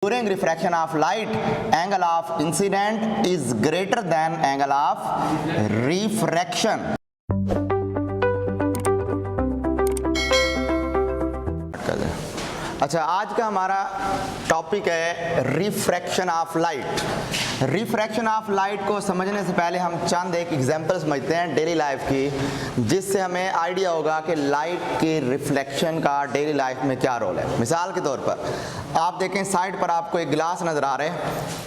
During refraction of light, angle of incident is greater than angle of refraction. अच्छा, आज का हमारा topic है refraction of light. Refraction of light को समझने से पहले हम चंद एक एग्जांपल समझते हैं डेली लाइफ की, जिससे हमें आइडिया होगा कि लाइट के रिफ्लेक्शन का डेली लाइफ में क्या रोल है। मिसाल के तौर पर आप देखें, साइड पर आपको एक गिलास नज़र आ रहा है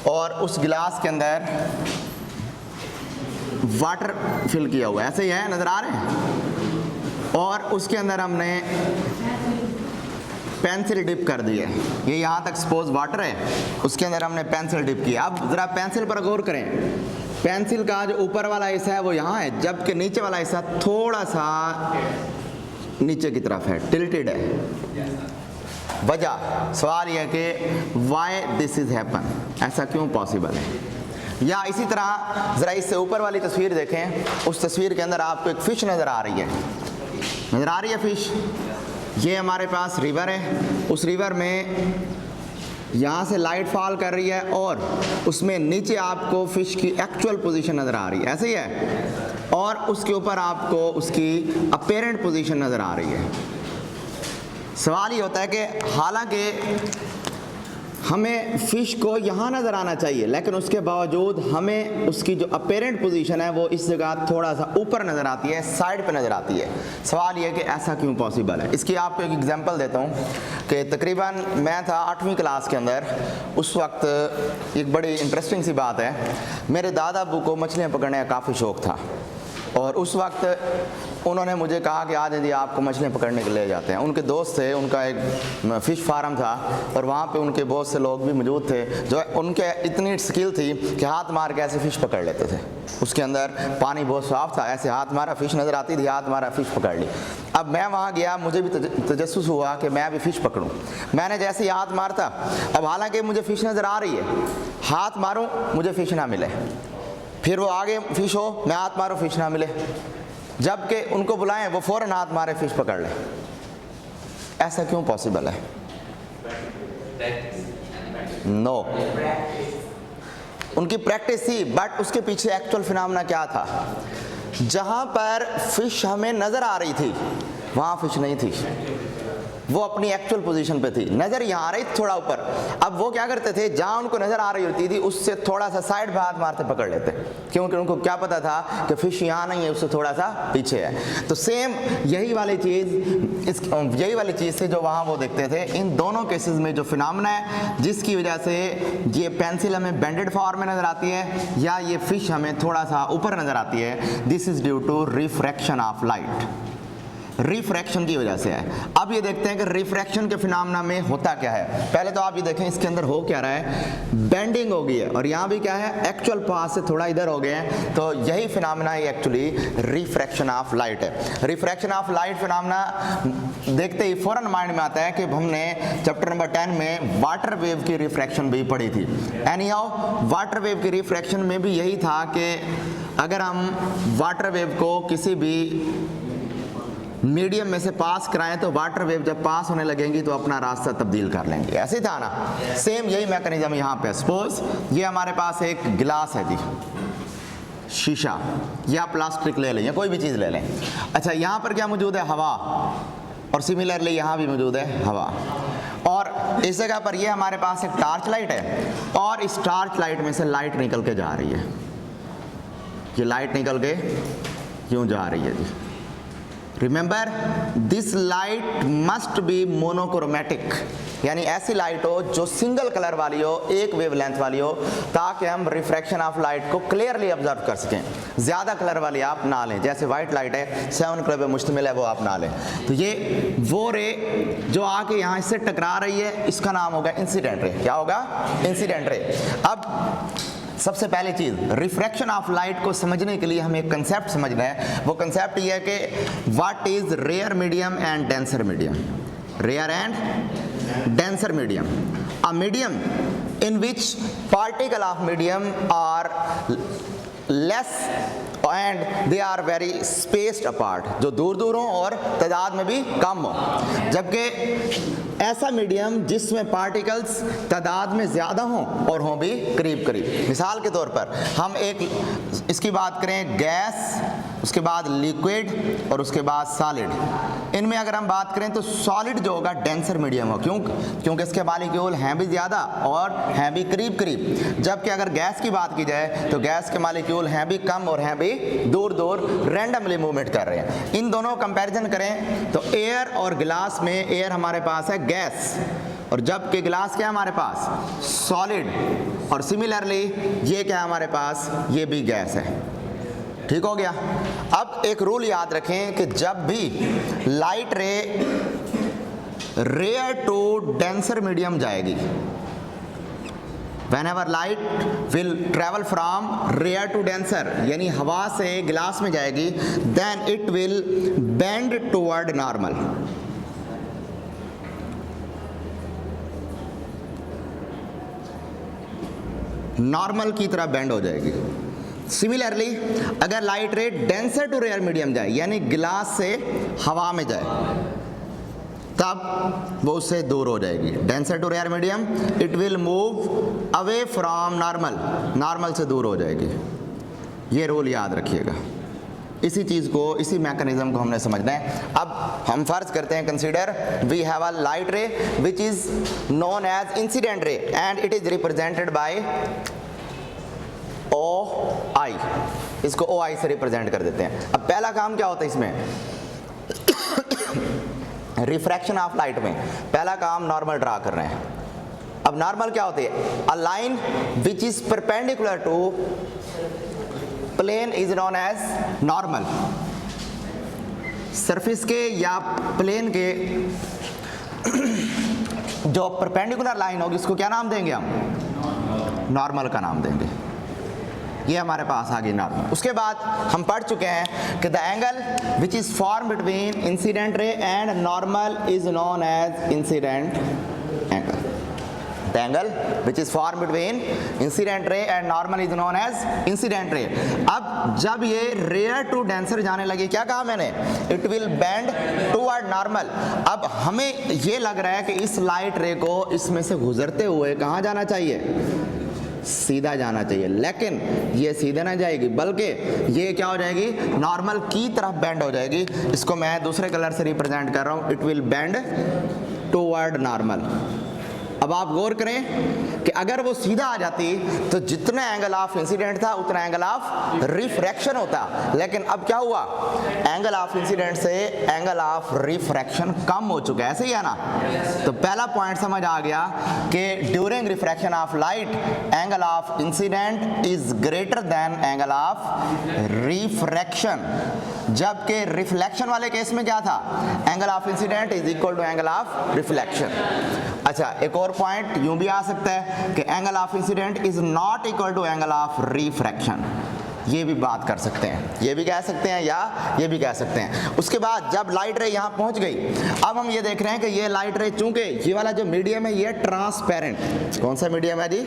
और उस गिलास के अंदर वाटर फिल किया हुआ है, ऐसे ही है, नज़र आ रहे हैं, और उसके अंदर हमने पेंसिल डिप कर दी है। ये यहाँ तक सपोज वाटर है, उसके अंदर हमने पेंसिल डिप किया। अब ज़रा पेंसिल पर गौर करें, पेंसिल का जो ऊपर वाला हिस्सा है वो यहाँ है, जबकि नीचे वाला हिस्सा थोड़ा सा नीचे की तरफ है, टिल्टेड है। वजह सवाल यह है कि वाई दिस इज हैपन, ऐसा क्यों पॉसिबल है। या इसी तरह ज़रा इससे ऊपर वाली तस्वीर देखें, उस तस्वीर के अंदर आपको एक फ़िश नज़र आ रही है, नज़र आ रही है फ़िश। ये हमारे पास रिवर है, उस रिवर में यहाँ से लाइट फॉल कर रही है और उसमें नीचे आपको फ़िश की एक्चुअल पोजीशन नज़र आ रही है, ऐसे ही है, और उसके ऊपर आपको उसकी अपेरेंट पोजीशन नज़र आ रही है। सवाल ये होता है कि हालांकि हमें फ़िश को यहाँ नज़र आना चाहिए, लेकिन उसके बावजूद हमें उसकी जो अपेरेंट पोजीशन है वो इस जगह थोड़ा सा ऊपर नज़र आती है, साइड पे नज़र आती है। सवाल ये है कि ऐसा क्यों पॉसिबल है। इसकी आपको एक एग्जांपल देता हूँ कि तकरीबन मैं था 8वीं क्लास के अंदर, उस वक्त एक बड़ी इंटरेस्टिंग सी बात है, मेरे दादा अब्बू को मछलियाँ पकड़ने का काफ़ी शौक़ था, और उस वक्त उन्होंने मुझे कहा कि आज यदि आपको मछलियाँ पकड़ने के लिए जाते हैं। उनके दोस्त थे, उनका एक फ़िश फार्म था और वहाँ पे उनके बहुत से लोग भी मौजूद थे जो उनके इतनी स्किल थी कि हाथ मार के ऐसे फ़िश पकड़ लेते थे। उसके अंदर पानी बहुत साफ़ था, ऐसे हाथ मारा, फ़िश नज़र आती थी, हाथ मारा, फ़िश पकड़ ली। अब मैं वहाँ गया, मुझे भी तजस्सुस हुआ कि मैं भी फ़िश पकड़ूँ। मैंने जैसे ही हाथ मारता, अब हालाँकि मुझे फ़िश नज़र आ रही है, हाथ मारूँ मुझे फ़िश ना मिले, फिर वो आगे फ़िश हो, मैं हाथ मारूँ फ़िश ना मिले, जबकि उनको बुलाएं वो फ़ौरन हाथ मारे फ़िश पकड़ लें। ऐसा क्यों पॉसिबल है? नो, उनकी प्रैक्टिस थी, बट उसके पीछे एक्चुअल फिनोमेना क्या था? जहां पर फ़िश हमें नज़र आ रही थी वहां फ़िश नहीं थी, वो अपनी एक्चुअल पोजीशन पे थी। नज़र यहाँ आ रही थी थोड़ा ऊपर, अब वो क्या करते थे, जहाँ उनको नज़र आ रही होती थी उससे थोड़ा सा साइड पे हाथ मारते पकड़ लेते, क्योंकि उनको क्या पता था कि फ़िश यहाँ नहीं है, उससे थोड़ा सा पीछे है। तो सेम यही वाली चीज़ थी जो वहाँ वो देखते थे। इन दोनों केसेस में जो फिनोमेना है जिसकी वजह से ये पेंसिल हमें बेंडेड फॉर्म में नज़र आती है या ये फ़िश हमें थोड़ा सा ऊपर नज़र आती है, this is due to refraction of light. Refraction की वजह से है। अब ये देखते हैं कि रिफ्रैक्शन के फिनोमेना में होता क्या है। पहले तो आप ये देखें इसके अंदर हो क्या रहा है, बेंडिंग हो गई है, और यहाँ भी क्या है, एक्चुअल पास से थोड़ा इधर हो गए हैं। तो यही phenomena he actually refraction of light है। रिफ्रैक्शन ऑफ लाइट फिनोमेना देखते ही फौरन माइंड में आता है कि हमने चैप्टर नंबर 10 में वाटर वेव की रिफ्रैक्शन भी पढ़ी थी। एनी हाउ, वाटर वेव की रिफ्रैक्शन में भी यही था कि अगर हम वाटर वेव को किसी भी मीडियम में से पास कराएं तो वाटर वेव जब पास होने लगेंगी तो अपना रास्ता तब्दील कर लेंगे, ऐसे था ना। सेम यही मैकेनिज्म यहाँ पे। सपोज ये हमारे पास एक गिलास है जी, शीशा या प्लास्टिक ले लें या कोई भी चीज़ ले लें। अच्छा, यहाँ पर क्या मौजूद है, हवा, और सिमिलरली यहाँ भी मौजूद है हवा, और इस जगह पर ये हमारे पास एक टार्च लाइट है और इस टार्च लाइट में से लाइट निकल के जा रही है। ये लाइट निकल के क्यों जा रही है जी? Remember, this light must be monochromatic, यानी ऐसी लाइट हो जो सिंगल कलर वाली हो, एक वेवलेंथ वाली हो, ताकि हम रिफ्रैक्शन ऑफ लाइट को क्लियरली ऑब्जर्व कर सकें। ज़्यादा कलर वाली आप ना लें, जैसे वाइट लाइट है 7 कलर पे मुश्तमिल है, वो आप ना लें। तो ये वो रे जो आके यहाँ इससे टकरा रही है, इसका नाम होगा इंसिडेंट रे। क्या होगा? Incident ray. अब सबसे पहली चीज़, रिफ्रैक्शन ऑफ लाइट को समझने के लिए हमें एक कंसेप्ट समझना है। वो कंसेप्ट ये है कि what is rare medium and denser medium. Rare and denser medium, a medium in which particle of medium are less and they are very spaced apart, जो दूर दूर हों और तादाद में भी कम हो। जबकि ऐसा मीडियम जिसमें पार्टिकल्स तादाद में ज़्यादा हों और हों भी करीब करीब। मिसाल के तौर पर हम एक इसकी बात करें गैस, उसके बाद लिक्विड और उसके बाद सॉलिड। इनमें अगर हम बात करें तो सॉलिड जो होगा डेंसर मीडियम हो, क्योंकि इसके मालिक्यूल हैं भी ज़्यादा और हैं भी करीब करीब। जबकि अगर गैस की बात की जाए तो गैस के मालिक्यूल हैं भी कम और हैं भी दूर दूर रैंडमली मूवमेंट कर रहे हैं। इन दोनों कंपैरिजन करें तो एयर और गिलास में एयर हमारे पास है गैस, और जबकि गिलास क्या है हमारे पास सॉलिड, और सिमिलरली ये क्या है हमारे पास, ये भी गैस है। ठीक हो गया। अब एक रूल याद रखें कि जब भी light ray rare to denser medium जाएगी, whenever light will travel from rare to denser, यानी हवा से गिलास में जाएगी, then it will bend toward normal। Normal की तरह बेंड हो जाएगी। सिमिलरली अगर लाइट रे डेंसर टू रेयर मीडियम जाए, यानी गिलास से हवा में जाए, तब वो उससे दूर हो जाएगी। Denser to rare medium it will move away from normal, normal से दूर हो जाएगी। ये रूल याद रखिएगा। इसी चीज़ को, इसी मैकेनिज्म को हमने समझना है। अब हम फर्ज करते हैं, consider we have a light ray which is known as incident ray and it is represented by OI। इसको OI से रिप्रेजेंट कर देते हैं। अब पहला काम क्या होता है इसमें, रिफ्रैक्शन ऑफ लाइट में पहला काम नॉर्मल ड्रा कर रहे हैं। अब नॉर्मल क्या होती है, a line which is perpendicular to plane is known as normal. Surface के या प्लेन के जो परपेंडिकुलर लाइन होगी उसको क्या नाम देंगे हम, नॉर्मल का नाम देंगे। ये हमारे पास आ गई नॉर्मल। उसके बाद हम पढ़ चुके हैं कि the angle which is form between incident ray and normal is known as incident angle. The angle which is form between incident ray and normal is known as incident ray. अब जब ये रेयर टू डेंसर जाने लगी, क्या कहा मैंने, it will bend toward normal. अब हमें ये लग रहा है कि इस लाइट रे को इसमें से गुजरते हुए कहाँ जाना चाहिए, सीधा जाना चाहिए, लेकिन ये सीधे ना जाएगी, बल्कि ये क्या हो जाएगी, नॉर्मल की तरफ बेंड हो जाएगी। इसको मैं दूसरे कलर से रिप्रेजेंट कर रहा हूँ, it will bend toward normal. अब आप गौर करें कि अगर वो सीधा आ जाती तो जितना एंगल ऑफ इंसिडेंट था उतना एंगल ऑफ रिफ्रैक्शन होता, लेकिन अब क्या हुआ, एंगल ऑफ इंसिडेंट से एंगल ऑफ रिफ्रैक्शन कम हो चुका है। ऐसे ही है ना। तो पहला पॉइंट समझ आ गया कि during refraction of light angle of incidence is greater than angle of refraction. जबकि रिफ्लेक्शन वाले केस में क्या था, angle of incidence is equal to angle of reflection. अच्छा, एक और पॉइंट यूं भी आ सकता है कि angle of incidence is not equal to angle of refraction. ये भी बात कर सकते हैं, ये भी कह सकते हैं या ये भी कह सकते हैं। उसके बाद जब लाइट रे यहाँ पहुँच गई, अब हम ये देख रहे हैं कि ये लाइट रे, चूंकि ये वाला जो मीडियम है ये ट्रांसपेरेंट, कौन सा मीडियम है जी,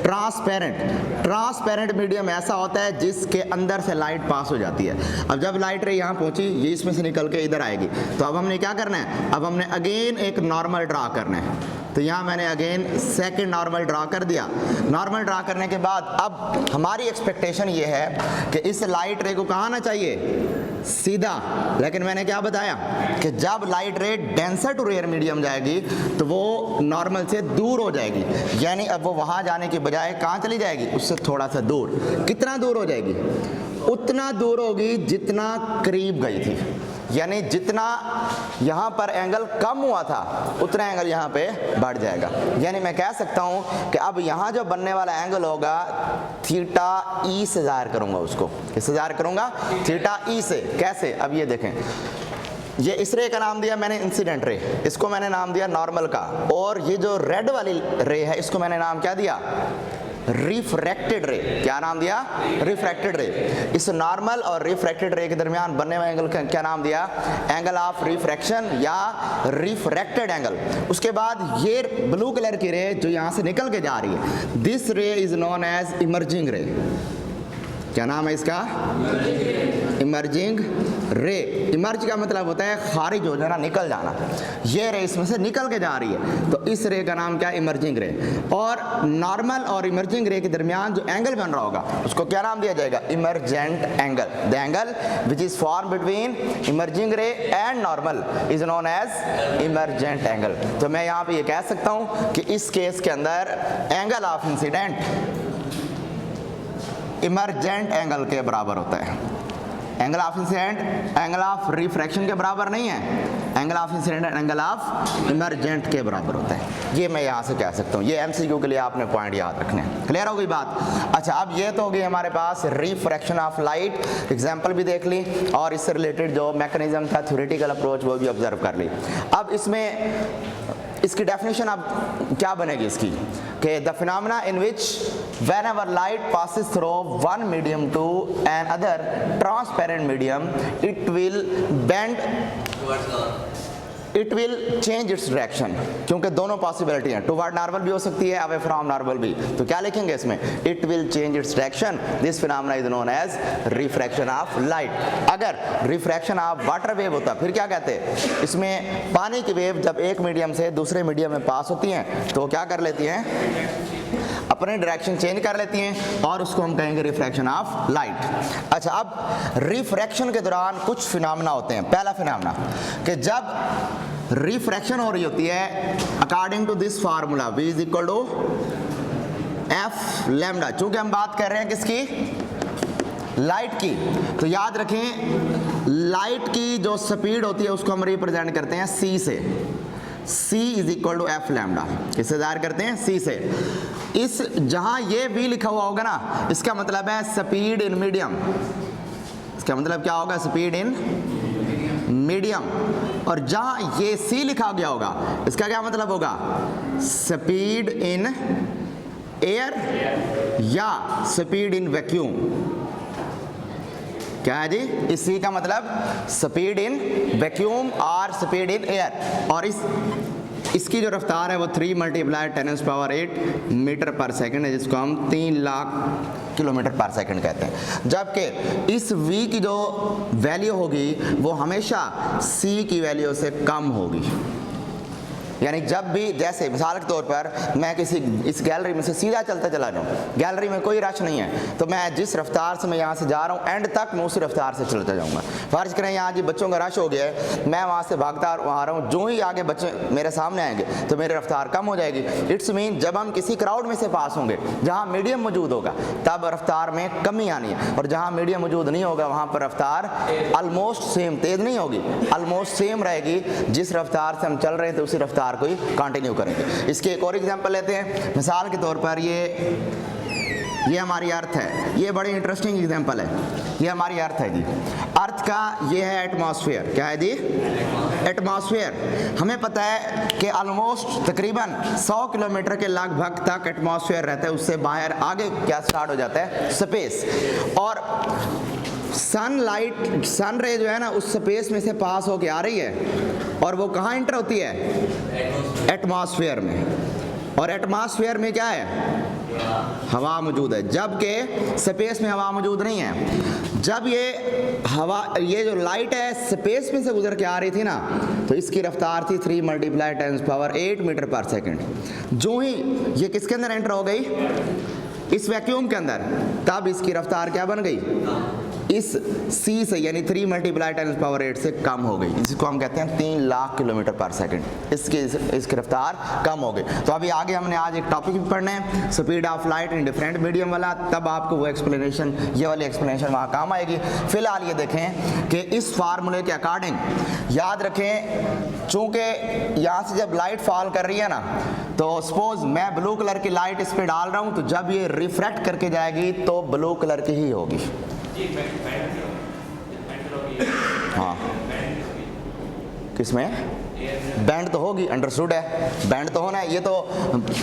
ट्रांसपेरेंट। ट्रांसपेरेंट मीडियम ऐसा होता है जिसके अंदर से लाइट पास हो जाती है। अब जब लाइट रे यहाँ पहुँची, ये इसमें से निकल के इधर आएगी, तो अब हमने क्या करना है, अब हमने अगेन एक नॉर्मल ड्रा करना है। तो यहाँ मैंने अगेन सेकंड नॉर्मल ड्रा कर दिया। नॉर्मल ड्रा करने के बाद अब हमारी एक्सपेक्टेशन ये है कि इस लाइट रे को कहाँ आना चाहिए, सीधा। लेकिन मैंने क्या बताया कि जब लाइट रे डेंसर टू रेयर मीडियम जाएगी तो वो नॉर्मल से दूर हो जाएगी, यानी अब वो वहाँ जाने के बजाय कहाँ चली जाएगी, उससे थोड़ा सा दूर। कितना दूर हो जाएगी, उतना दूर होगी जितना करीब गई थी, यानी जितना यहाँ पर एंगल कम हुआ था उतना एंगल यहाँ पे बढ़ जाएगा। यानी मैं कह सकता हूँ कि अब यहाँ जो बनने वाला एंगल होगा थीटा ई से ज़ाहिर करूँगा उसको, किससे ज़ाहिर करूँगा, थीटा ई से। कैसे, अब ये देखें, ये इस रे का नाम दिया मैंने इंसिडेंट रे, इसको मैंने नाम दिया नॉर्मल का, और ये जो रेड वाली रे है इसको मैंने नाम क्या दिया, रिफ्रैक्टेड रे। क्या नाम दिया, रिफ्रैक्टेड रे। इस नॉर्मल और रिफ्रैक्टेड रे के दरमियान बनने वाले एंगल का क्या नाम दिया, एंगल ऑफ रिफ्रैक्शन या रिफ्रैक्टेड एंगल। उसके बाद ये ब्लू कलर की रे जो यहाँ से निकल के जा रही है, दिस रे इज नोन एज इमर्जिंग रे। क्या नाम है इसका? इमर्जिंग रे। इमर्ज का मतलब होता है खारिज हो जाना, निकल जाना। ये रे इसमें से निकल के जा रही है, तो इस रे का नाम क्या है? इमर्जिंग रे। और नॉर्मल और इमर्जिंग रे के दरमियान जो एंगल बन रहा होगा उसको क्या नाम दिया जाएगा? Emergent angle. The angle which is form between emerging ray and normal is known as emergent angle. तो मैं यहाँ पे ये कह सकता हूँ कि इस केस के अंदर angle of incident emergent angle के बराबर होता है। Angle of incident angle of refraction के बराबर नहीं है, angle of incident angle of emergent के बराबर होता है। ये मैं यहाँ से कह सकता हूँ। ये एमसीक्यू के लिए आपने पॉइंट याद रखने हैं। क्लियर हो गई बात? अच्छा, अब ये तो हो गई हमारे पास रिफ्रैक्शन ऑफ लाइट, एग्जाम्पल भी देख ली और इससे रिलेटेड जो मैकेनिज्म था थ्योरेटिकल अप्रोच वो भी ऑब्जर्व कर ली। अब इसकी डेफिनेशन अब क्या बनेगी इसकी कि the phenomena in which whenever light passes through one medium to another transparent medium, it will change its direction। क्योंकि दोनों पॉसिबिलिटी हैं, टुवर्ड नॉर्मल भी हो सकती है, अवे फ्रॉम नॉर्मल भी। तो क्या लिखेंगे इसमें? It will change its direction. This phenomena is known as refraction of light. अगर रिफ्रैक्शन ऑफ वाटर वेव होता फिर क्या कहते हैं? इसमें पानी की वेव जब एक मीडियम से दूसरे मीडियम में पास होती हैं तो क्या कर लेती हैं? अपने डायरेक्शन चेंज कर लेती हैं और उसको हम कहेंगे रिफ्रैक्शन ऑफ लाइट। अच्छा, अब रिफ्रैक्शन के दौरान कुछ फिनोमेना होते हैं। पहला फिनोमेना कि जब रिफ्रैक्शन हो रही होती है according to this formula V is equal to F lambda. चूंकि हम बात कर रहे हैं किसकी? लाइट की, तो याद रखें लाइट की जो स्पीड होती है उसको हम रिप्रेजेंट करते हैं C से। C is equal to F lambda. किससे जाहिर करते हैं? C से। इस जहां ये V लिखा हुआ होगा ना, इसका मतलब है स्पीड इन मीडियम। इसका मतलब क्या होगा? Speed in medium. और जहां ये C लिखा गया होगा इसका क्या मतलब होगा? स्पीड इन एयर या स्पीड इन वैक्यूम। क्या है जी? इस C का मतलब स्पीड इन वैक्यूम और स्पीड इन एयर। और इसकी जो रफ्तार है वो 3 × 10⁸ मीटर पर सेकंड है, जिसको हम 3 लाख किलोमीटर पर सेकंड कहते हैं। जबकि इस V की जो वैल्यू होगी वो हमेशा C की वैल्यू से कम होगी। यानी जब भी, जैसे मिसाल के तौर पर मैं किसी इस गैलरी में से सीधा चलता चला जाऊँ, गैलरी में कोई रश नहीं है, तो मैं जिस रफ्तार से मैं यहाँ से जा रहा हूँ एंड तक मैं उसी रफ्तार से चलता जाऊँगा। फर्ज करें यहाँ जी बच्चों का रश हो गया है, मैं वहाँ से भागता आ रहा हूँ, जो ही आगे बच्चे मेरे सामने आएंगे तो मेरी रफ्तार कम हो जाएगी। इट्स मीन जब हम किसी क्राउड में से पास होंगे जहाँ मीडियम मौजूद होगा तब रफ्तार में कमी आनी है, और जहाँ मीडियम मौजूद नहीं होगा वहाँ पर रफ्तार ऑलमोस्ट सेम, तेज़ नहीं होगी, ऑलमोस्ट सेम रहेगी। जिस रफ्तार से हम चल रहे थे उसी रफ्तार को ही कंटिन्यू करेंगे। इसके एक और एग्जांपल लेते हैं। मिसाल के तौर पर ये हमारी अर्थ है। ये बड़ी इंटरेस्टिंग एग्जांपल है। ये हमारी अर्थ है जी। अर्थ का ये है एटमॉस्फेयर। क्या है जी? एटमॉस्फेयर। हमें पता है कि ऑलमोस्ट तकरीबन 100 किलोमीटर के लगभग तक एटमॉस्फेयर रहता है, उससे बाहर आगे क्या स्टार्ट हो जाता है? स्पेस। और सनलाइट, सन रे जो है ना उस स्पेस में से पास होके आ रही है और वो कहाँ इंटर होती है? एटमॉस्फेयर में। और एटमॉस्फेयर में क्या है? हवा मौजूद है, जबकि स्पेस में हवा मौजूद नहीं है। जब ये हवा, ये जो लाइट है स्पेस में से गुजर के आ रही थी ना, तो इसकी रफ्तार थी 3 × 10⁸ मीटर पर सेकंड। जो ही ये किसके अंदर एंटर हो गई? इस वैक्यूम के अंदर, तब इसकी रफ्तार क्या बन गई? इस C से, यानी 3 × 10⁸ से कम हो गई। इसको हम कहते हैं 3 लाख किलोमीटर पर सेकंड। इसकी रफ्तार कम हो गई। तो अभी आगे हमने आज एक टॉपिक भी पढ़ना है, speed of light in different medium वाला, तब आपको वो एक्सप्लेनेशन, ये वाली एक्सप्लेनेशन वहाँ काम आएगी। फिलहाल ये देखें कि इस फार्मूले के अकॉर्डिंग याद रखें, चूँकि यहाँ से जब लाइट फॉल कर रही है ना, तो सपोज मैं ब्लू कलर की लाइट इस पर डाल रहा हूँ, तो जब ये रिफ्रैक्ट करके जाएगी तो ब्लू कलर की ही होगी। हाँ, किसमें? बैंड तो होगी, अंडरस्टूड है, बैंड तो होना है। ये तो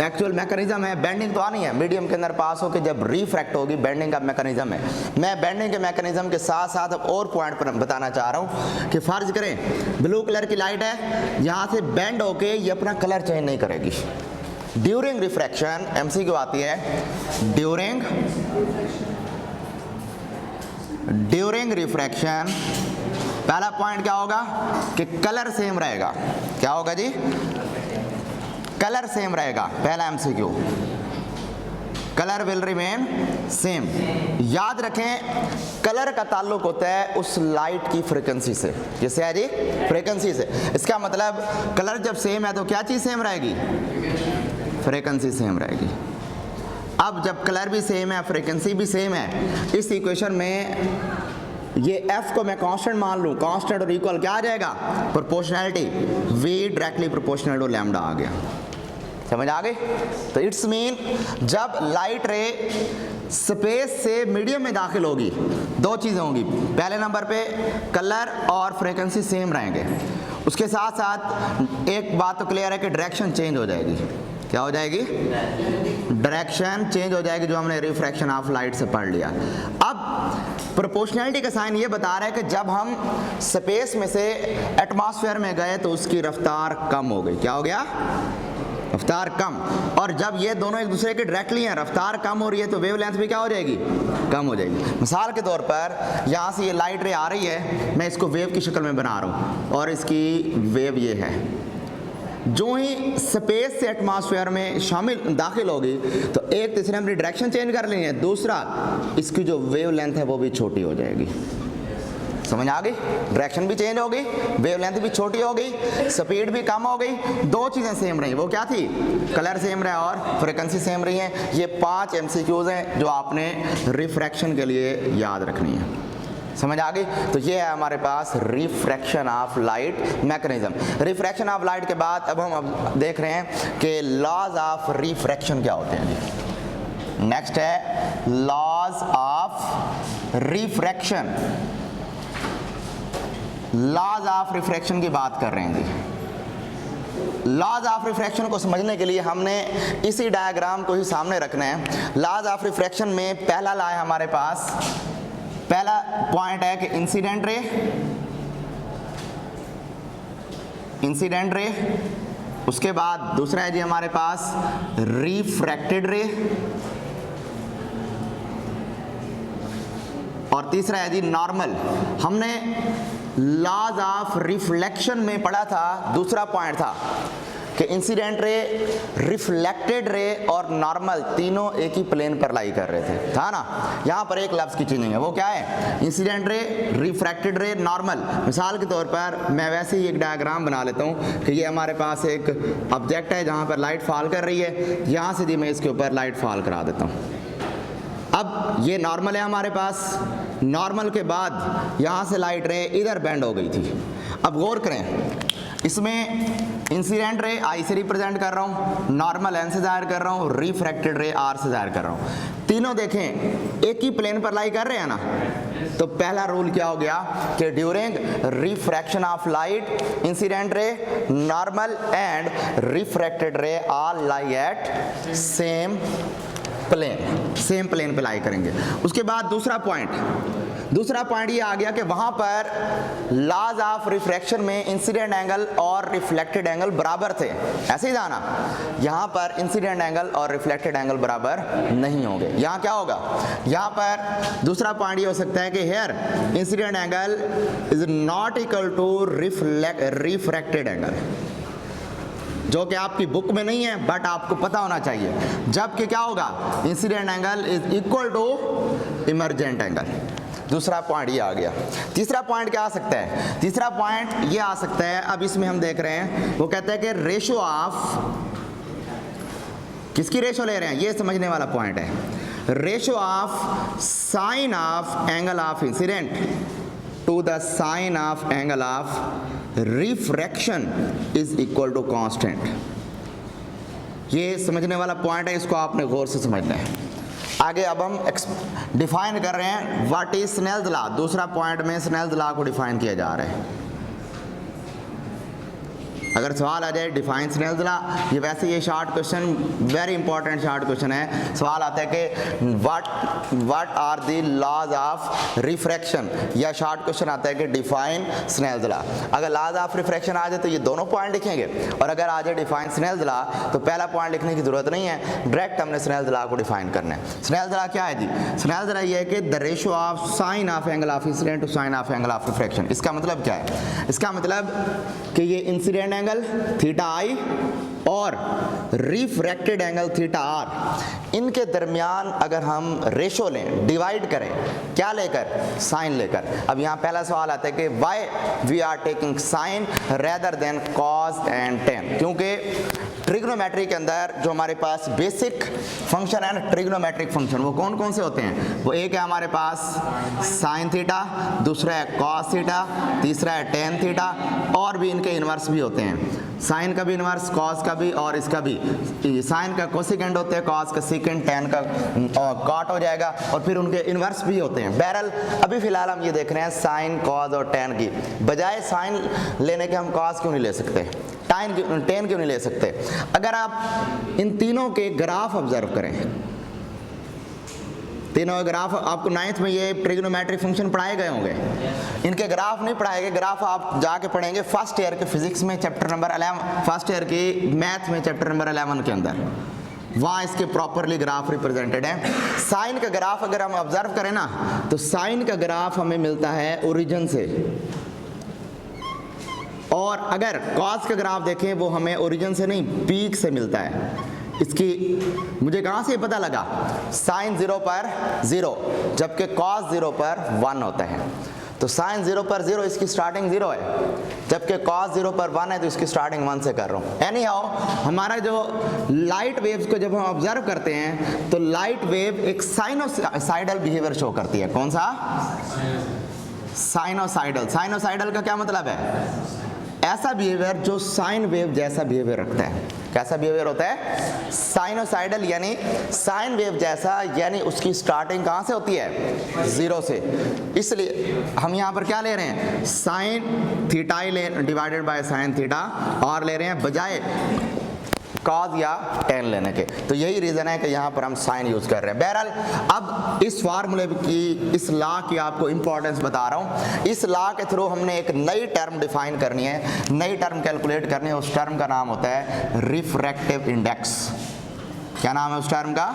एक्चुअल मैकेनिज्म है, बैंडिंग तो आनी है। मीडियम के अंदर पास होकर जब रिफ्रैक्ट होगी, बैंडिंग का मैकेनिज्म है। मैं बैंडिंग के मैकेनिज्म के साथ साथ अब और पॉइंट पर बताना चाह रहा हूँ कि फर्ज करें ब्लू कलर की लाइट है, यहाँ से बैंड होके ये अपना कलर चेंज नहीं करेगी। ड्यूरिंग रिफ्रैक्शन, एमसीक्यू आती है, ड्यूरिंग ड्यूरिंग रिफ्रैक्शन पहला पॉइंट क्या होगा कि कलर सेम रहेगा। क्या होगा जी? कलर सेम रहेगा। पहला MCQ, colour will remain same. याद रखें कलर का ताल्लुक होता है उस लाइट की फ्रीक्वेंसी से। जैसे है जी फ्रीक्वेंसी से, इसका मतलब कलर जब सेम है तो क्या चीज़ सेम रहेगी? फ्रीक्वेंसी सेम रहेगी। अब जब कलर भी सेम है, फ्रीक्वेंसी भी सेम है, इस इक्वेशन में ये f को मैं कांस्टेंट मान लूँ, कांस्टेंट और इक्वल क्या आ जाएगा? Proportionality, v directly proportional to lambda आ गया। समझ आ गई? तो इट्स मीन जब लाइट रे स्पेस से मीडियम में दाखिल होगी, दो चीज़ें होंगी। पहले नंबर पे कलर और फ्रीक्वेंसी सेम रहेंगे, उसके साथ साथ एक बात तो क्लियर है कि डायरेक्शन चेंज हो जाएगी। क्या हो जाएगी? डायरेक्शन चेंज हो जाएगी, जो हमने रिफ्रैक्शन ऑफ लाइट से पढ़ लिया। अब प्रोपोर्शनैलिटी का साइन ये बता रहा है कि जब हम स्पेस में से एटमॉस्फेयर में गए तो उसकी रफ्तार कम हो गई। क्या हो गया? रफ्तार कम। और जब ये दोनों एक दूसरे के डायरेक्टली हैं, रफ्तार कम हो रही है तो वेवलेंथ भी क्या हो जाएगी? कम हो जाएगी। मिसाल के तौर पर यहाँ से ये लाइट रे आ रही है, मैं इसको वेव की शक्ल में बना रहा हूँ और इसकी वेव ये है। जो ही स्पेस से एटमॉस्फेयर में दाखिल होगी तो एक तो इसने अपनी डायरेक्शन चेंज कर ली है, दूसरा इसकी जो वेवलेंथ है वो भी छोटी हो जाएगी। समझ आ गई? डायरेक्शन भी चेंज हो गई, वेवलेंथ भी छोटी हो गई, स्पीड भी कम हो गई, दो चीज़ें सेम रही। वो क्या थी? कलर सेम रहा और फ्रीक्वेंसी सेम रही है। ये 5 MCQs हैं जो आपने रिफ्रैक्शन के लिए याद रखनी है। समझ आ गई? तो ये है हमारे पास refraction of light mechanism. Refraction of light के बाद अब हम देख रहे हैं कि लॉज ऑफ रिफ्रैक्शन क्या होते हैं जी। नेक्स्ट है laws of refraction. Laws of refraction की बात कर रहे हैं जी। लॉज ऑफ रिफ्रैक्शन को समझने के लिए हमने इसी डायग्राम को ही सामने रखना है। लॉज ऑफ रिफ्रैक्शन में पहला लॉ है हमारे पास, पहला पॉइंट है कि इंसिडेंट रे, उसके बाद दूसरा है जी हमारे पास रिफ्रैक्टेड रे, और तीसरा है जी नॉर्मल। हमने लॉज ऑफ रिफ्लेक्शन में पढ़ा था, दूसरा पॉइंट था कि इंसिडेंट रे, रिफ्लेक्टेड रे और नॉर्मल तीनों एक ही प्लेन पर लाई कर रहे थे, था ना। यहाँ पर एक लफ्ज़ की चेंजिंग है, वो क्या है? इंसिडेंट रे, रिफ्रैक्टेड रे, नॉर्मल। मिसाल के तौर पर मैं वैसे ही एक डायग्राम बना लेता हूँ कि ये हमारे पास एक ऑब्जेक्ट है जहाँ पर लाइट फॉल कर रही है, यहाँ से भी मैं इसके ऊपर लाइट फॉल करा देता हूँ। अब ये नॉर्मल है हमारे पास, नॉर्मल के बाद यहाँ से लाइट रे इधर बेंड हो गई थी। अब गौर करें, इसमें इंसिडेंट रे आई से रिप्रेजेंट कर रहा हूँ, नॉर्मल एन से जाहिर कर रहा हूँ, रिफ्रैक्टेड रे आर से जाहिर कर रहा हूँ। तीनों देखें एक ही प्लेन पर लाई कर रहे हैं ना। तो पहला रूल क्या हो गया कि during refraction of light incident ray, normal and refracted ray all lie at same plane पे लाई करेंगे। उसके बाद दूसरा पॉइंट ये आ गया कि वहां पर लॉज ऑफ रिफ्रैक्शन में इंसिडेंट एंगल और रिफ्लेक्टेड एंगल बराबर थे, ऐसे ही था ना। यहां पर इंसिडेंट एंगल और रिफ्लेक्टेड एंगल बराबर नहीं होंगे। यहां क्या होगा? यहां पर दूसरा पॉइंट ये हो सकता है कि here incident angle is not equal to refracted angle, जो कि आपकी बुक में नहीं है बट आपको पता होना चाहिए। जबकि क्या होगा? Incident angle is equal to emergent angle. दूसरा पॉइंट ये आ गया। तीसरा पॉइंट क्या आ सकता है? तीसरा पॉइंट ये आ सकता है, अब इसमें हम देख रहे हैं, वो कहते हैं कि रेशो ऑफ, किसकी रेशो ले रहे हैं? ये समझने वाला पॉइंट है। Ratio of sine of angle of incidence to the sine of angle of refraction is equal to constant. ये समझने वाला पॉइंट है, इसको आपने गौर से समझना है। आगे अब हम डिफाइन कर रहे हैं व्हाट इज स्नेल्स लॉ। दूसरा पॉइंट में स्नेल्स लॉ को डिफाइन किया जा रहा है। अगर सवाल आ जाए डिफाइन स्नेल्स लॉ, ये वैसे ये short question very important short question है। सवाल आता है कि what are the laws of refraction, या शॉर्ट क्वेश्चन आता है कि डिफाइन स्नेल्स लॉ। अगर लॉज ऑफ रिफ्रैक्शन आ जाए तो ये दोनों पॉइंट लिखेंगे, और अगर आ जाए डिफाइन स्नेल्स लॉ तो पहला पॉइंट लिखने की जरूरत नहीं है, डायरेक्ट हमने स्नेल्स लॉ को डिफाइन करना है। स्नेल्स लॉ क्या है जी? स्नेल्स लॉ ये है कि the ratio of sine of angle of incidence to sine of angle of refraction. इसका मतलब क्या है? इसका मतलब कि ये इंसिडेंट एंगल थीटा आई और रिफ्रैक्टेड एंगल थीटा आर, इनके दरमियान अगर हम रेशो लें, डिवाइड करें, क्या लेकर? साइन लेकर। अब यहाँ पहला सवाल आता है कि why we are taking sine rather than cos and tan, क्योंकि ट्रिग्नोमेट्री के अंदर जो हमारे पास बेसिक फंक्शन है ना, ट्रिग्नोमेट्रिक फंक्शन, वो कौन कौन से होते हैं? वो एक है हमारे पास साइन थीटा, दूसरा है कॉस थीटा, तीसरा है टेन थीटा, और भी इनके इन्वर्स भी होते हैं। साइन का भी इन्वर्स, कॉस का भी, और इसका भी। साइन का कोसेकेंड होते हैं, कॉस का सेकेंड, टेन का कॉट हो जाएगा, और फिर उनके इन्वर्स भी होते हैं। बहरहाल अभी फिलहाल हम ये देख रहे हैं साइन, कॉस और टेन की बजाय साइन लेने के हम कॉस क्यों नहीं ले सकते, टेन क्यों नहीं ले सकते? अगर आप इन तीनों के ग्राफ ऑब्जर्व करें, तीनों ग्राफ आपको 9th में ये ट्रिग्नोमेट्रिक फंक्शन पढ़ाए गए होंगे, इनके ग्राफ नहीं पढ़ाए गए, ग्राफ आप जाके पढ़ेंगे फर्स्ट ईयर के फिजिक्स में चैप्टर नंबर 11, फर्स्ट ईयर की मैथ में चैप्टर नंबर 11 के अंदर, वहाँ इसके प्रॉपरली ग्राफ रिप्रेजेंटेड है। साइन का ग्राफ अगर हम ऑब्जर्व करें ना, तो साइन का ग्राफ हमें मिलता है ओरिजिन से, और अगर कॉस का ग्राफ देखें वो हमें ओरिजिन से नहीं, पीक से मिलता है। इसकी मुझे कहाँ से पता लगा? साइन 0 पर 0, जबकि कॉस 0 पर 1 होता है। तो साइन 0 पर 0, इसकी स्टार्टिंग 0 है, जबकि कॉस 0 पर 1 है, तो इसकी स्टार्टिंग 1 से कर रहा हूँ। एनी हाउ, हमारा जो लाइट वेव्स को जब हम ऑब्जर्व करते हैं तो लाइट वेव एक साइनोसाइडल बिहेवियर शो करती है। कौन सा? साइनोसाइडल। साइनोसाइडल का क्या मतलब है? ऐसा बिहेवियर जो साइन वेव जैसा बिहेवियर रखता है। कैसा बिहेवियर होता है? साइनोसाइडल, यानी साइन वेव जैसा, यानी उसकी स्टार्टिंग कहाँ से होती है? 0 से। इसलिए हम यहाँ पर क्या ले रहे हैं? Sine theta divided by sine theta, और ले रहे हैं बजाय कॉस या टेन लेने के। तो यही रीज़न है कि यहाँ पर हम साइन यूज़ कर रहे हैं। बहरहाल अब इस फार्मूले की, इस लॉ की आपको इंपॉर्टेंस बता रहा हूँ। इस लॉ के थ्रू हमने एक नई टर्म डिफाइन करनी है, नई टर्म कैलकुलेट करनी है। उस टर्म का नाम होता है रिफ्रैक्टिव इंडेक्स। क्या नाम है उस टर्म का?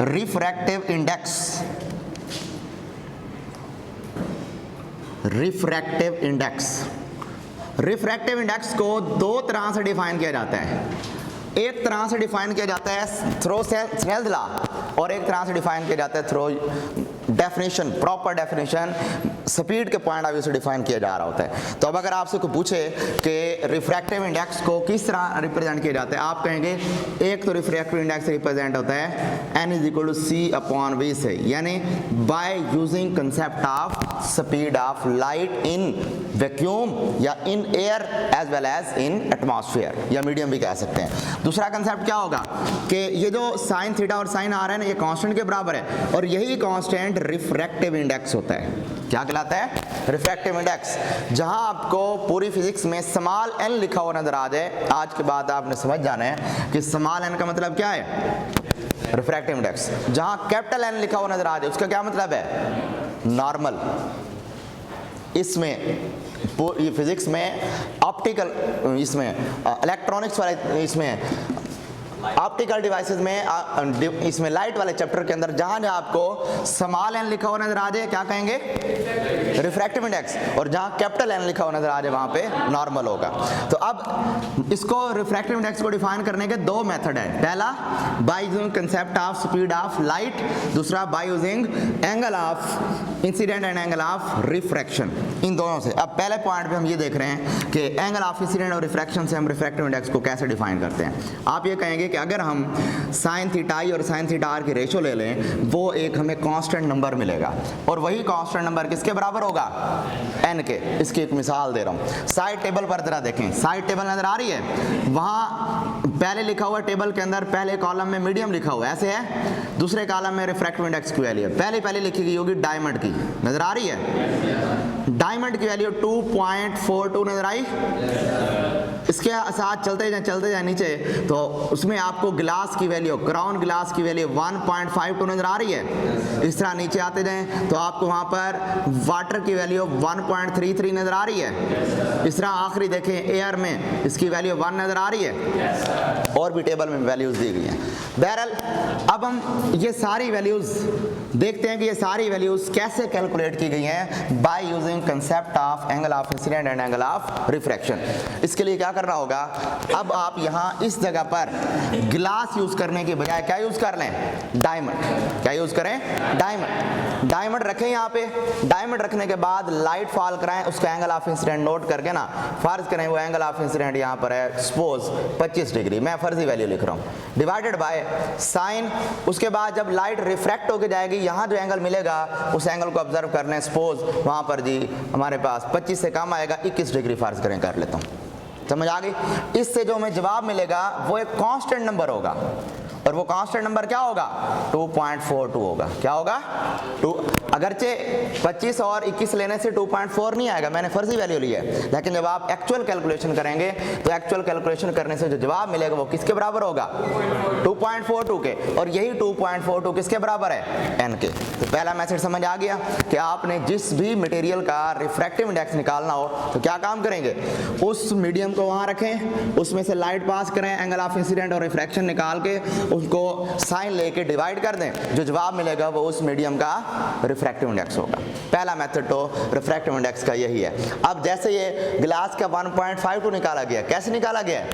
Refractive index. Refractive index. Refractive index को दो तरह से डिफाइन किया जाता है। एक तरह से डिफाइन किया जाता है थ्रू स्नेल्स लॉ, और एक तरह से डिफाइन किया जाता है through definition, proper definition, speed के पॉइंट ऑफ व्यू से डिफाइन किया जा रहा होता है। तो अब अगर आपसे कोई पूछे कि रिफ्रैक्टिव इंडेक्स को किस तरह रिप्रेजेंट किया जाता है, आप कहेंगे एक तो रिफ्रैक्टिव इंडेक्स रिप्रेजेंट होता है n = c/v से, यानी by using concept of speed of light in vacuum या in air as well as in atmosphere, या मीडियम भी कह सकते हैं। दूसरा कंसेप्ट क्या होगा कि ये जो साइन थीटा और साइन आर है ना, ये कांस्टेंट के बराबर है, और यही कांस्टेंट रिफ्रैक्टिव इंडेक्स होता है। क्या कहलाता है? Refractive index. जहां आपको पूरी फिजिक्स में स्मॉल n लिखा हुआ नजर आ जाए, आज के बाद आपने समझ जाना है कि स्मॉल n का मतलब क्या है? Refractive index. जहां कैपिटल N लिखा हुआ नजर आ जाए, उसका क्या मतलब है? नॉर्मल। इसमें ये फिजिक्स में ऑप्टिकल, इसमें इलेक्ट्रॉनिक्स वाले, इसमें ऑप्टिकल डिवाइसेस में, इसमें लाइट वाले चैप्टर के अंदर जहां जहां आपको स्मॉल n लिखा हुआ नजर आ जाए, क्या कहेंगे? Refractive index. और जहां कैपिटल N लिखा हुआ नजर आ जाए, वहां पे नॉर्मल होगा। तो अब इसको रिफ्रैक्टिव इंडेक्स को डिफाइन करने के दो मेथड है। पहला by using concept of speed of light, दूसरा by using angle of incident and angle of refraction. इन दोनों से। अब पहले पॉइंट पे हम ये देख रहे हैं कि एंगल ऑफ इंसिडेंट और रिफ्रैक्शन से हम रिफ्रैक्टिव इंडेक्स को कैसे डिफाइन करते हैं। आप ये कहेंगे कि अगर हम साइन थीटा आई और साइन थीटा आर की रेशो ले लें, वो एक हमें कांस्टेंट नंबर मिलेगा, और वही कांस्टेंट नंबर किसके बराबर होगा? n के। इसकी एक मिसाल दे रहा हूँ। साइड टेबल पर जरा देखें, साइड टेबल नजर आ रही है? वहाँ पहले लिखा हुआ टेबल के अंदर पहले कॉलम में मीडियम लिखा हुआ ऐसे है, दूसरे कॉलम में रिफ्रैक्टिव इंडेक्स की वैल्यू है। पहले लिखी गई होगी डायमंड की, नजर आ रही है? डायमंड की वैल्यू 2.42 नजर आई। इसके साथ चलते जाए नीचे, तो उसमें आपको ग्लास की वैल्यू, क्राउन ग्लास की वैल्यू 1.52 नजर आ रही है। इस तरह नीचे आते जाएं तो आपको वहां पर वाटर की वैल्यू 1.33 नजर आ रही है। इस तरह आखिरी देखें एयर में इसकी वैल्यू 1 नजर आ रही है, और भी टेबल में वैल्यूज दी गई हैं। बहरहाल अब हम ये सारी वैल्यूज देखते हैं कि ये सारी वैल्यूज कैसे कैलकुलेट की गई हैं bye using concept of angle of incident and angle of refraction. इसके लिए क्या करना होगा, अब आप यहाँ इस जगह पर ग्लास यूज करने की बजाय क्या यूज कर लें, डायमंड। क्या यूज करें, डायमंड। डायमंड रखें यहाँ पे, डायमंड रखने के बाद लाइट फॉल कराएं, उसका एंगल ऑफ इंसिडेंट नोट करके ना, फर्ज करें वो एंगल ऑफ इंसिडेंट यहाँ पर है सपोज 25 डिग्री, मैं फर्जी वैल्यू लिख रहा हूँ, डिवाइडेड बाय साइन। उसके बाद जब लाइट रिफ्रैक्ट होकर जाएगी, यहाँ जो एंगल मिलेगा उस एंगल को ऑब्जर्व कर लें, सपोज वहाँ पर जी हमारे पास 25 से कम आएगा, 21 डिग्री फर्ज करें, कर लेता हूँ। समझ आ गई। इससे जो हमें जवाब मिलेगा वो एक कांस्टेंट नंबर होगा, और वो कांस्टेंट नंबर क्या होगा, 2.42 होगा। क्या होगा, 2। अगरचे 25 और 21 लेने से 2.4 नहीं आएगा, मैंने फर्जी वैल्यू ली है, लेकिन जब आप एक्चुअल कैलकुलेशन करेंगे तो एक्चुअल कैलकुलेशन करने से जो जवाब मिलेगा वो किसके बराबर होगा, 2.42 के। और यही 2.42 किसके बराबर है, n के। तो पहला मैसेज समझ आ गया कि आपने जिस भी मटेरियल का रिफ्रैक्टिव इंडेक्स निकालना हो तो क्या काम करेंगे, उस मीडियम को वहां रखें, उसमें से लाइट पास करें, एंगल ऑफ इंसिडेंट और रिफ्रैक्शन निकाल के उसको साइन लेके डिवाइड कर दें, जो जवाब मिलेगा वो उस मीडियम का रिफ्रैक्टिव इंडेक्स होगा। पहला मेथड तो रिफ्रैक्टिव इंडेक्स का यही है। अब जैसे ये ग्लास का 1.52 निकाला गया, कैसे निकाला गया,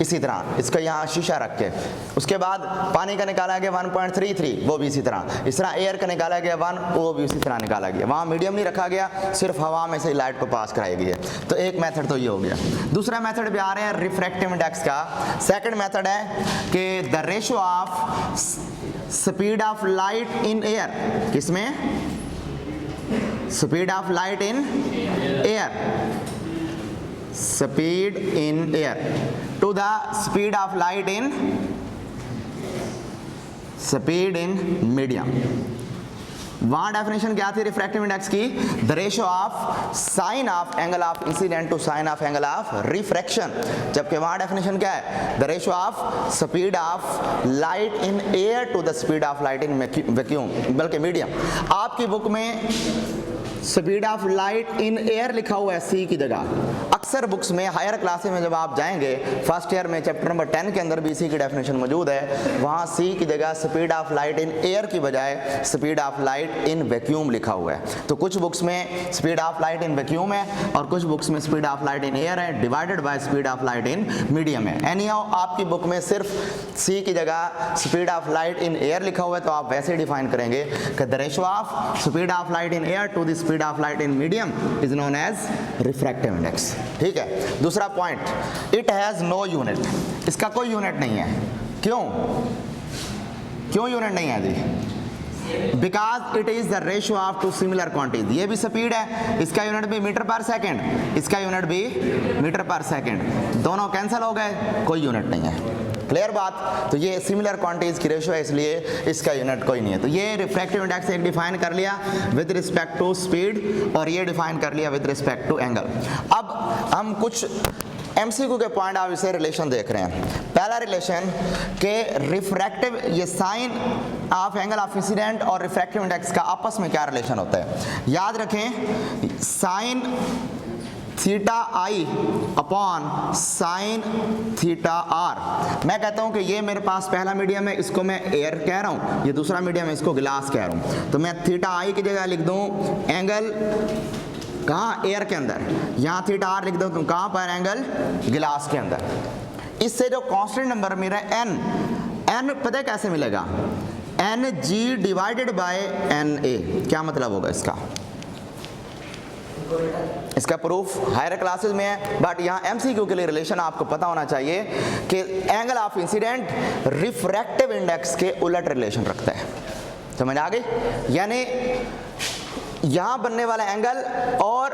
इसी तरह इसका यहाँ शीशा रख के, उसके बाद पानी का निकाला गया 1.33, वो भी इसी तरह, इस तरह एयर का निकाला गया 1, वो भी इसी तरह निकाला गया, वहाँ मीडियम नहीं रखा गया, सिर्फ हवा में से लाइट को पास कराई गई है। तो एक मेथड तो ये हो गया। दूसरा मेथड भी आ रहे हैं रिफ्रैक्टिव इंडेक्स का। सेकंड मेथड है कि the ratio of speed of light in air, किसमें, speed of light in air, speed in air to the speed of light in medium। वहां डेफिनेशन क्या थी रिफ्रैक्टिव इंडेक्स की, the ratio of sine of angle of incidence to sine of angle of refraction, जबकि वहां definition क्या है, the ratio of speed of light in air to the speed of light in vacuum, बल्कि medium. आपकी book में speed of light in air लिखा हुआ है सी की जगह। अक्सर बुक्स में हायर क्लासेस में जब आप जाएंगे, फर्स्ट ईयर में चैप्टर नंबर 10 के अंदर भी सी की डेफिनेशन मौजूद है, वहाँ सी की जगह speed of light in air की बजाय speed of light in vacuum लिखा हुआ है। तो कुछ बुक्स में speed of light in vacuum है और कुछ बुक्स में speed of light in air है, divided by speed of light in medium है। एनी हाउ आपकी बुक में सिर्फ सी की जगह speed of light in air लिखा हुआ है, तो आप वैसे डिफाइन करेंगे कि the ratio of speed of light in air to the speed of light in medium is known as refractive index. ठीक है। दूसरा point, it has no unit, इसका कोई यूनिट नहीं है। क्यों यूनिट नहीं है जी, because it is the ratio of two similar quantities. ये भी स्पीड है, इसका यूनिट भी मीटर पर सेकंड, इसका यूनिट भी मीटर पर सेकंड, दोनों कैंसिल हो गए, कोई यूनिट नहीं है। क्लियर बात। तो ये सिमिलर क्वांटिटीज की रेशियो है, इसलिए इसका यूनिट कोई नहीं है। तो ये रिफ्रैक्टिव इंडेक्स एक डिफाइन कर लिया विद रिस्पेक्ट टू स्पीड, और ये डिफाइन कर लिया विद रिस्पेक्ट टू एंगल। अब हम कुछ एमसीक्यू के पॉइंट ऑफ व्यू से रिलेशन देख रहे हैं। पहला रिलेशन के रिफ्रैक्टिव, ये sine of angle of incidence और रिफ्रैक्टिव इंडेक्स का आपस में क्या रिलेशन होता है। याद रखें, sine theta I upon sine theta R. मैं कहता हूं कि ये मेरे पास पहला मीडियम है, इसको मैं एयर कह रहा हूं, ये दूसरा मीडियम है, इसको ग्लास कह रहा हूं। तो मैं थीटा आई की जगह लिख दूं एंगल कहाँ, एयर के अंदर, यहाँ थीटा आर लिख दूं कहाँ पर, एंगल ग्लास के अंदर। इससे जो कांस्टेंट नंबर मिल रहा है एन पता है कैसे मिलेगा, N G divided by N A. क्या मतलब होगा इसका, इसका प्रूफ हायर क्लासेस में है, बट यहाँ एमसीक्यू के लिए रिलेशन आपको पता होना चाहिए कि angle of incident refractive index के उलट रिलेशन रखता है। समझ आ गई, यानी यहाँ बनने वाला एंगल और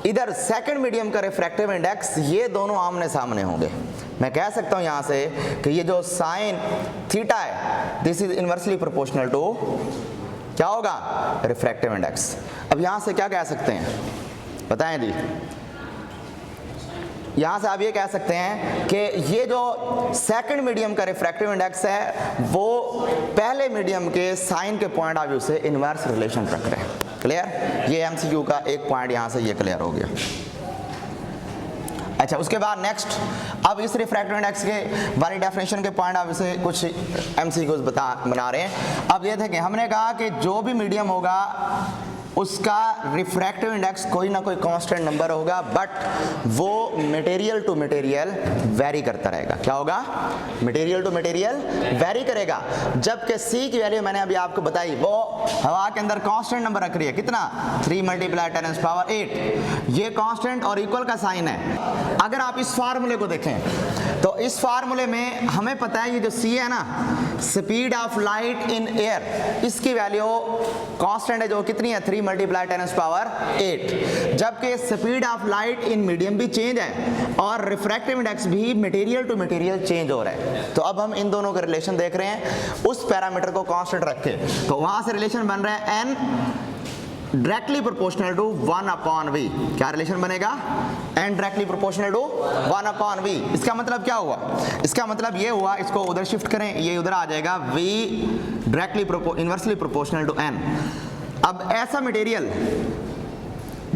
इधर सेकंड मीडियम का रिफ्रैक्टिव इंडेक्स, ये दोनों आमने सामने होंगे। मैं कह सकता हूँ यहाँ से कि ये जो साइन थीटा है, this is inversely proportional to क्या होगा, रिफ्रैक्टिव इंडेक्स। अब यहाँ से क्या कह सकते हैं बताएं जी, यहाँ से आप ये कह सकते हैं कि ये जो सेकंड मीडियम का रिफ्रैक्टिव इंडेक्स है वो पहले मीडियम के साइन के पॉइंट ऑफ व्यू से इनवर्स रिलेशन रख रहे हैं। क्लियर? ये एमसीक्यू का एक पॉइंट यहाँ से ये क्लियर हो गया। अच्छा, उसके बाद नेक्स्ट, अब इस रिफ्रैक्टिव इंडेक्स के बारे डेफिनेशन के पॉइंट ऑफ व्यू से कुछ एमसीक्यूज बना रहे हैं। अब ये देखें, हमने कहा कि जो भी मीडियम होगा उसका रिफ्रैक्टिव इंडेक्स कोई ना कोई कांस्टेंट नंबर होगा, बट वो मटेरियल टू मटेरियल वेरी करता रहेगा। क्या होगा? मटेरियल टू मटेरियल वेरी करेगा। जबकि सी की वैल्यू मैंने अभी आपको बताई, वो हवा के अंदर कांस्टेंट नंबर रख रही है। कितना? 3 × 10⁸ ये कांस्टेंट और इक्वल का साइन है। अगर आप इस फार्मूले को देखें तो इस फार्मूले में हमें पता है ये जो सी है ना, speed of light in air, इसकी वैल्यू कांस्टेंट है जो कितनी है? 3 × 10⁸ जबकि speed of light in medium भी चेंज है और रिफ्रैक्टिव इंडेक्स भी मटेरियल टू मटेरियल चेंज हो रहा है। तो अब हम इन दोनों का रिलेशन देख रहे हैं। उस पैरामीटर को कांस्टेंट रखे तो वहां से रिलेशन बन रहा है n directly proportional to 1/v। क्या रिलेशन बनेगा? n directly proportional to 1/v। इसका मतलब क्या हुआ? इसका मतलब ये हुआ, इसको उधर शिफ्ट करें, ये उधर आ जाएगा, v directly inversely proportional to n। अब ऐसा मटेरियल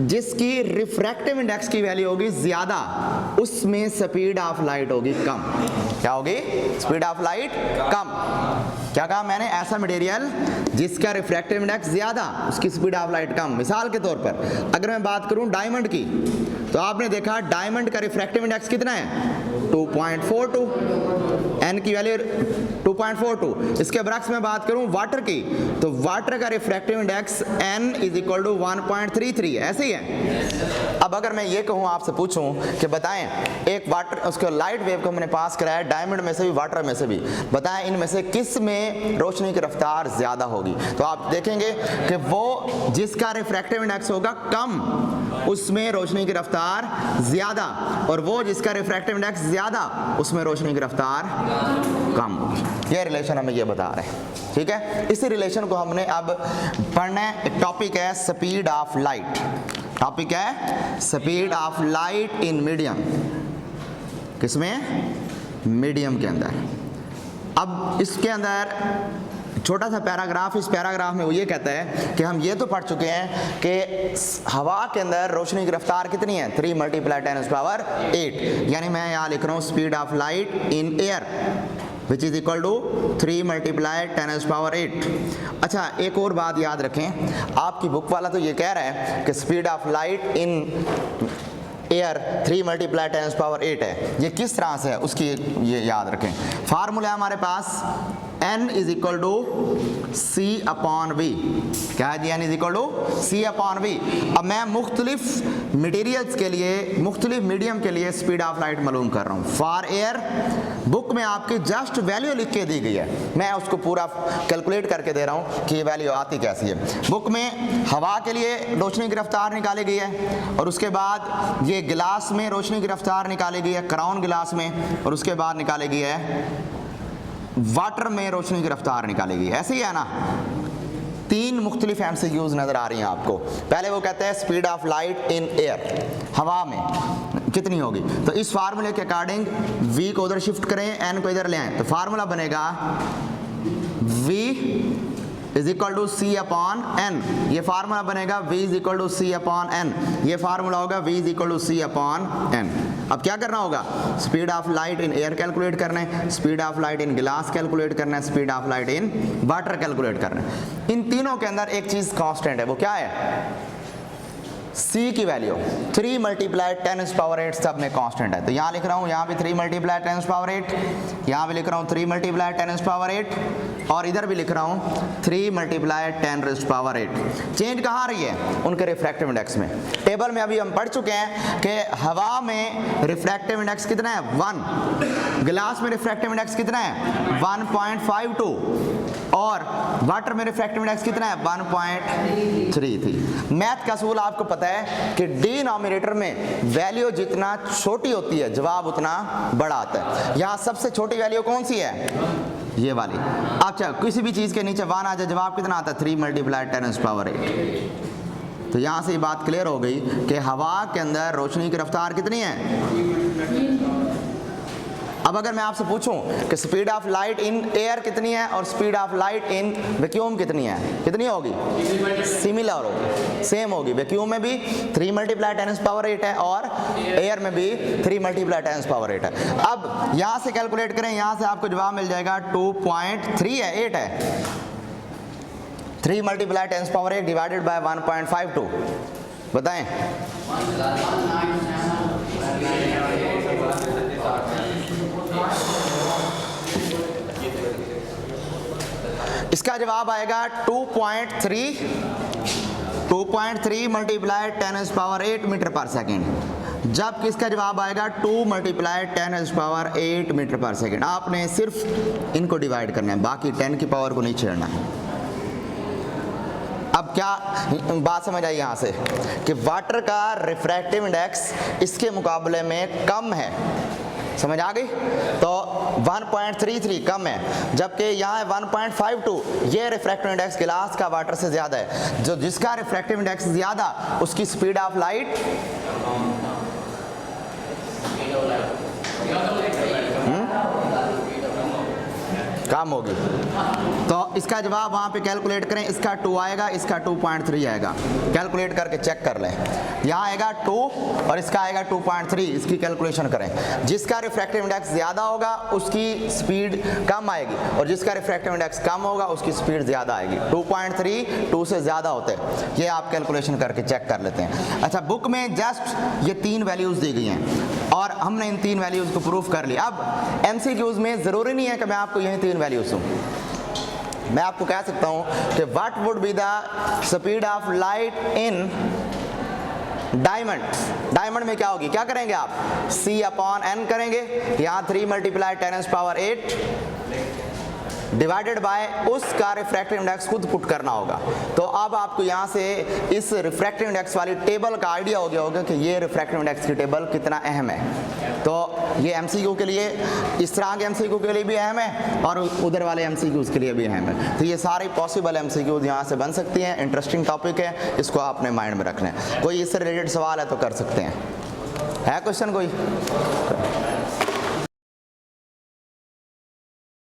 जिसकी रिफ्रैक्टिव इंडेक्स की वैल्यू होगी ज्यादा, उसमें स्पीड ऑफ लाइट होगी कम। क्या होगी? स्पीड ऑफ लाइट कम। क्या कहा मैंने? ऐसा मटेरियल जिसका रिफ्रैक्टिव इंडेक्स ज्यादा, उसकी स्पीड ऑफ लाइट कम। मिसाल के तौर पर अगर मैं बात करूं डायमंड की, तो आपने देखा डायमंड का रिफ्रैक्टिव इंडेक्स कितना है? 2.42, n की वैल्यू 2.42। इसके बरक्स में बात करूं वाटर की, तो वाटर का रिफ्रैक्टिव इंडेक्स n = 1.33, ऐसे ही है। अब अगर मैं ये कहूं, आपसे पूछूं कि बताएं एक वाटर, उसको लाइट वेव को हमने पास कराया डायमंड में से भी वाटर में से भी, बताएं इनमें से किस में रोशनी की रफ्तार ज्यादा होगी? तो आप देखेंगे कि वो जिसका रिफ्रैक्टिव इंडेक्स होगा कम, उसमें रोशनी की रफ्तार ज्यादा, और वो जिसका रिफ्रैक्टिव इंडेक्स ज्यादा, उसमें रोशनी की रफ्तार कम होगी। ये रिलेशन हमें ये बता रहे हैं। ठीक है, इसी रिलेशन को हमने अब पढ़ना है। एक टॉपिक है स्पीड ऑफ लाइट। टॉपिक है speed of light in medium. किसमें? मीडियम के अंदर। अब इसके अंदर छोटा सा पैराग्राफ, इस पैराग्राफ में वो ये कहता है कि हम ये तो पढ़ चुके हैं कि हवा के अंदर रोशनी की रफ्तार कितनी है? 3 × 10⁸ यानी मैं यहाँ लिख रहा हूँ speed of light in air which is equal to 3 × 10⁸। अच्छा, एक और बात याद रखें, आपकी बुक वाला तो ये कह रहा है कि speed of light in air 3 × 10⁸ है। ये किस तरह से है उसकी ये याद रखें। फार्मूला हमारे पास n = c/v। क्या है जी? n = c/v। अब मैं मुख्तलिफ मटेरियल्स के लिए, मुख्तलिफ मीडियम के लिए स्पीड ऑफ लाइट मालूम कर रहा हूँ। फॉर एयर बुक में आपकी जस्ट वैल्यू लिख के दी गई है, मैं उसको पूरा कैलकुलेट करके दे रहा हूँ कि ये वैल्यू आती कैसी है। बुक में हवा के लिए रोशनी की रफ्तार निकाली गई है, और उसके बाद ये गिलास में रोशनी की रफ्तार निकाली गई है, क्राउन गिलास में, और उसके बाद निकाली गई है वाटर में रोशनी की रफ्तार निकालेगी। ऐसे ही है ना? 3 मुख्तलिफ एमसीक्यूज नजर आ रही हैं आपको। पहले वो कहते हैं speed of light in air, हवा में कितनी होगी? तो इस फार्मूले के अकॉर्डिंग v को उधर शिफ्ट करें, n को इधर ले आए, तो फार्मूला बनेगा v = c/n। ये फार्मूला बनेगा v = c/n। ये फार्मूला होगा v = c/n। अब क्या करना होगा? Speed of light in air calculate करना है, स्पीड ऑफ लाइट इन गिलास कैलकुलेट करना है, speed of light in water calculate करना है। इन तीनों के अंदर एक चीज कांस्टेंट है, वो क्या है? C की वैल्यू 3 × 10⁸ सब में कांस्टेंट है। तो यहाँ लिख रहा हूँ, यहाँ भी 3 × 10⁸, यहाँ भी लिख रहा हूँ 3 × 10⁸, और इधर भी लिख रहा हूँ 3 × 10⁸। चेंज कहाँ आ रही है? उनके रिफ्रैक्टिव इंडेक्स में। टेबल में अभी हम पढ़ चुके हैं कि हवा में रिफ्रैक्टिव इंडेक्स कितना है? 1। गिलास में रिफ्रैक्टिव इंडेक्स कितना है? 1.52। और वाटर में रिफ्रैक्टिव इंडेक्स कितना है? 1.33। मैथ का असूल आपको पता है कि डिनोमिनेटर में वैल्यू जितना छोटी होती है जवाब उतना बड़ा आता है। यहाँ सबसे छोटी वैल्यू कौन सी है? ये वाली। अच्छा, किसी भी चीज के नीचे 1 आ जाए, जवाब कितना आता है? 3 × 10⁸। तो यहाँ से ये बात क्लियर हो गई कि हवा के अंदर रोशनी की रफ्तार कितनी है। अब अगर मैं आपसे पूछूं कि speed of light in air कितनी है और speed of light in vacuum कितनी है, कितनी होगी? सिमिलर होगी, सेम होगी। वैक्यूम में भी 3 × 10⁸ है और एयर में भी 3 × 10⁸ है। अब यहाँ से कैलकुलेट करें, यहाँ से आपको जवाब मिल जाएगा 2.3 है, 8 है। 3 × 10⁸ डिवाइडेड बाय 1.52 बताएं। इसका जवाब आएगा 2.3 × 10⁸ मीटर/सेकंड, जबकि इसका जवाब आएगा 2 × 10⁸ मीटर/सेकंड। आपने सिर्फ इनको डिवाइड करना है, बाकी 10 की पावर को नहीं छेड़ना है। अब क्या बात समझ आई यहाँ से कि वाटर का रिफ्रैक्टिव इंडेक्स इसके मुकाबले में कम है, समझ आ गई? तो 1.33 कम है, जबकि यहाँ है 1.52। ये रिफ्रैक्टिव इंडेक्स गिलास का वाटर से ज़्यादा है। जो जिसका रिफ्रैक्टिव इंडेक्स ज़्यादा उसकी स्पीड ऑफ लाइट कम होगी। तो इसका जवाब वहाँ पे कैलकुलेट करें, इसका 2 आएगा, इसका 2.3 आएगा। कैलकुलेट करके चेक कर लें, यहाँ आएगा 2 और इसका आएगा 2.3। इसकी कैलकुलेशन करें। जिसका रिफ्रैक्टिव इंडेक्स ज़्यादा होगा उसकी स्पीड कम आएगी और जिसका रिफ्रैक्टिव इंडेक्स कम होगा उसकी स्पीड ज़्यादा आएगी। 2.3 2 से ज़्यादा होते हैं, ये आप कैलकुलेशन करके चेक कर लेते हैं। अच्छा, बुक में जस्ट ये 3 वैल्यूज़ दी गई हैं और हमने इन 3 वैल्यूज़ को प्रूफ कर लिया। अब MCQs में ज़रूरी नहीं है कि मैं आपको यही 3 वैल्यूज़ दूँ। मैं आपको कह सकता हूँ कि what would be the speed of light in diamond. Diamond में क्या होगी, क्या करेंगे आप? C/N करेंगे, यहाँ 3 × 10⁸ डिवाइडेड बाय उसका रिफ्रैक्टिव इंडेक्स खुद पुट करना होगा। तो अब आपको यहाँ से इस रिफ्रैक्टिव इंडेक्स वाली टेबल का आइडिया हो गया होगा कि ये रिफ्रैक्टिव इंडेक्स की टेबल कितना अहम है। तो ये MCQ के लिए, इस तरह के MCQ के लिए भी अहम है और उधर वाले MCQs के लिए भी अहम है। तो ये सारी पॉसिबल MCQs यहाँ से बन सकती हैं। इंटरेस्टिंग टॉपिक है, इसको अपने माइंड में रखना है। कोई इससे रिलेटेड सवाल है तो कर सकते हैं। है क्वेश्चन कोई?